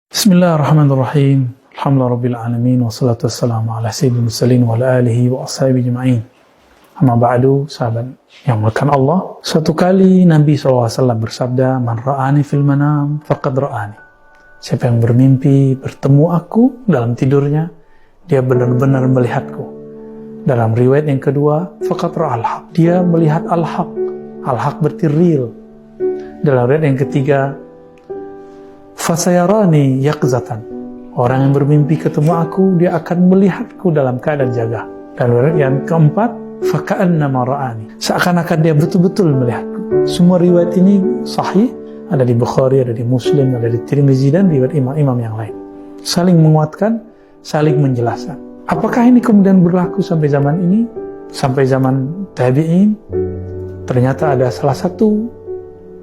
Bismillahirrahmanirrahim. Alhamdulillahirabbil alamin wassalatu wassalamu ala sayyidil mursalin wa ala alihi wa ashabihi ajma'in. Amma ba'du, sahabat yang dimuliakan Allah. Suatu kali Nabi SAW bersabda, "Man ra'ani fil manam faqad ra'ani." Siapa yang bermimpi bertemu aku dalam tidurnya, dia benar-benar melihatku. Dalam riwayat yang kedua, faqad ra'al haq. Dia melihat al-haq. Al-haq berarti real. Dalam riwayat yang ketiga, fasayarani yaqzatan. Orang yang bermimpi ketemu aku, dia akan melihatku dalam keadaan jaga. Dan yang keempat, faka'annama ra'ani. Seakan-akan dia betul-betul melihatku. Semua riwayat ini sahih, ada di Bukhari, ada di Muslim, ada di Tirmizi dan riwayat imam-imam yang lain. Saling menguatkan, saling menjelaskan. Apakah ini kemudian berlaku sampai zaman ini? Sampai zaman tabi'in? Ternyata ada salah satu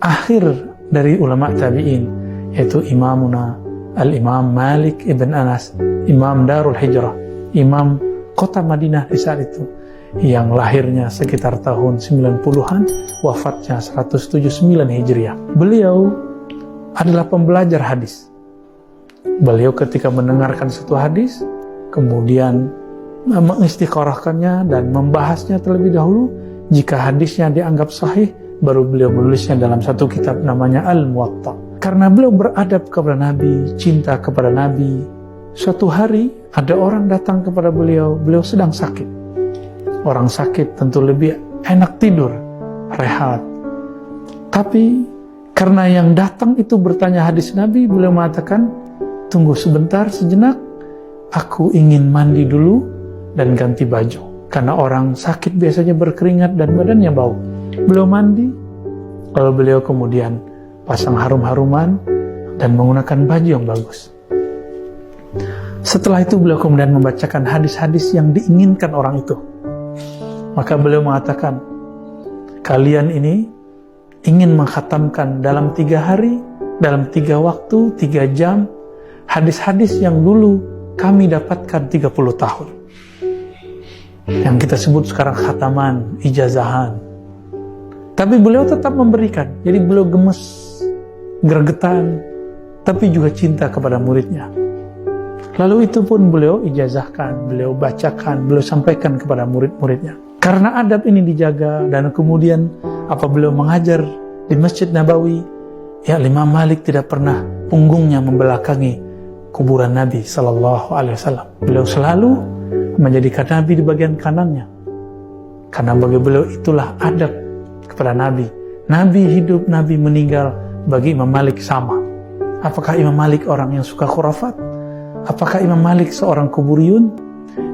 akhir dari ulama tabi'in, yaitu imamuna al-imam Malik ibn Anas, imam Darul Hijrah, imam kota Madinah di saat itu, yang lahirnya sekitar tahun 90-an, wafatnya 179 Hijriah. Beliau adalah pembelajar hadis. Beliau ketika mendengarkan satu hadis, kemudian mengistiqorahkannya dan membahasnya terlebih dahulu. Jika hadisnya dianggap sahih, baru beliau menulisnya dalam satu kitab namanya Al-Muwatta. Karena beliau beradab kepada Nabi, cinta kepada Nabi. Suatu hari ada orang datang kepada beliau, beliau sedang sakit. Orang sakit tentu lebih enak tidur, rehat. Tapi karena yang datang itu bertanya hadis Nabi, beliau mengatakan, "Tunggu sebentar, sejenak, aku ingin mandi dulu dan ganti baju." Karena orang sakit biasanya berkeringat dan badannya bau. Beliau mandi, lalu beliau kemudian pasang harum-haruman dan menggunakan baju yang bagus. Setelah itu beliau kemudian membacakan hadis-hadis yang diinginkan orang itu. Maka beliau mengatakan, "Kalian ini ingin mengkhatamkan dalam 3 hari, dalam 3 waktu, 3 jam, hadis-hadis yang dulu kami dapatkan 30 tahun. Yang kita sebut sekarang khataman, ijazahan." Tapi beliau tetap memberikan. Jadi beliau gemes, gregetan, tapi juga cinta kepada muridnya. Lalu itu pun beliau ijazahkan, beliau bacakan, beliau sampaikan kepada murid-muridnya. Karena adab ini dijaga, dan kemudian apa beliau mengajar di Masjid Nabawi, ya Imam Malik tidak pernah punggungnya membelakangi kuburan Nabi SAW. Beliau selalu menjadikan Nabi di bagian kanannya. Karena bagi beliau itulah adab kepada Nabi. Nabi hidup, Nabi meninggal, bagi Imam Malik sama. Apakah Imam Malik orang yang suka khurafat? Apakah Imam Malik seorang kuburiyun?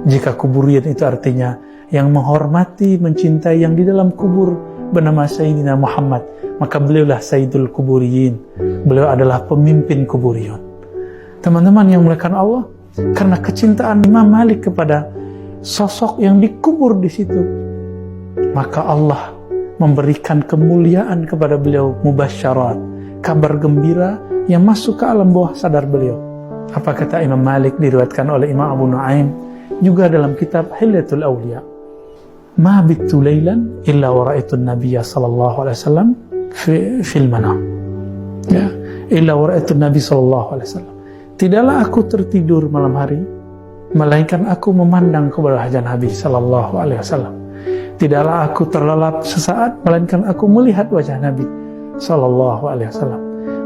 Jika kuburiyun itu artinya yang menghormati, mencintai yang di dalam kubur bernama Sayyidina Muhammad, maka beliaulah Sayyidul Kuburiyin. Beliau adalah pemimpin kuburiyun. Teman-teman yang dimuliakan Allah, karena kecintaan Imam Malik kepada sosok yang dikubur di situ, maka Allah memberikan kemuliaan kepada beliau, mubasyarat, kabar gembira yang masuk ke alam bawah sadar beliau. Apa kata Imam Malik, diriwayatkan oleh Imam Abu Nuaim juga dalam kitab Hilyatul Awliya, "Ma bitu lailan illa wa ra'aitu an-nabiyya sallallahu alaihi wasallam fil manam." Ya, illa wa ra'aitu an-nabiy sallallahu alaihi wasallam. Tidaklah aku tertidur malam hari, melainkan aku memandang kepada wajah Nabi sallallahu alaihi wasallam. Tidaklah aku terlelap sesaat, melainkan aku melihat wajah Nabi sallallahu alaihi wasallam.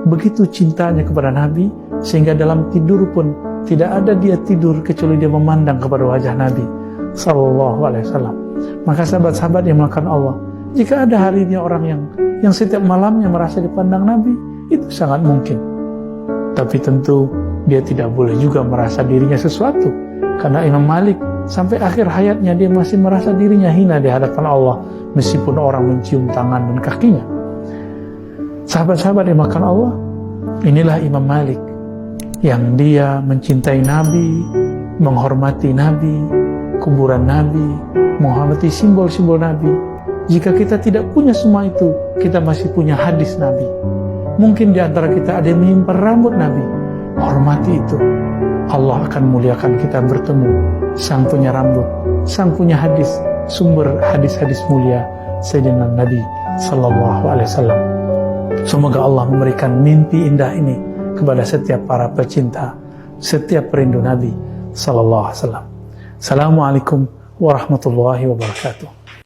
Begitu cintanya kepada Nabi, sehingga dalam tidur pun tidak ada dia tidur kecuali dia memandang kepada wajah Nabi sallallahu alaihi wasallam. Maka sahabat-sahabat yang melakukan Allah, jika ada harinya orang yang setiap malamnya merasa dipandang Nabi, itu sangat mungkin. Tapi tentu dia tidak boleh juga merasa dirinya sesuatu. Karena Imam Malik sampai akhir hayatnya dia masih merasa dirinya hina di hadapan Allah, meskipun orang mencium tangan dan kakinya. Sahabat-sahabat yang makan Allah, inilah Imam Malik yang dia mencintai Nabi, menghormati Nabi, kuburan Nabi, menghormati simbol-simbol Nabi. Jika kita tidak punya semua itu, kita masih punya hadis Nabi. Mungkin di antara kita ada yang menyimpan rambut Nabi. Hormati itu. Allah akan muliakan kita bertemu sang punya rambut, sang punya hadis, sumber hadis-hadis mulia Sayyidina Nabi sallallahu alaihi wasallam. Semoga Allah memberikan mimpi indah ini kepada setiap para pecinta, setiap perindu Nabi Sallallahu Alaihi Wasallam. Assalamualaikum warahmatullahi wabarakatuh.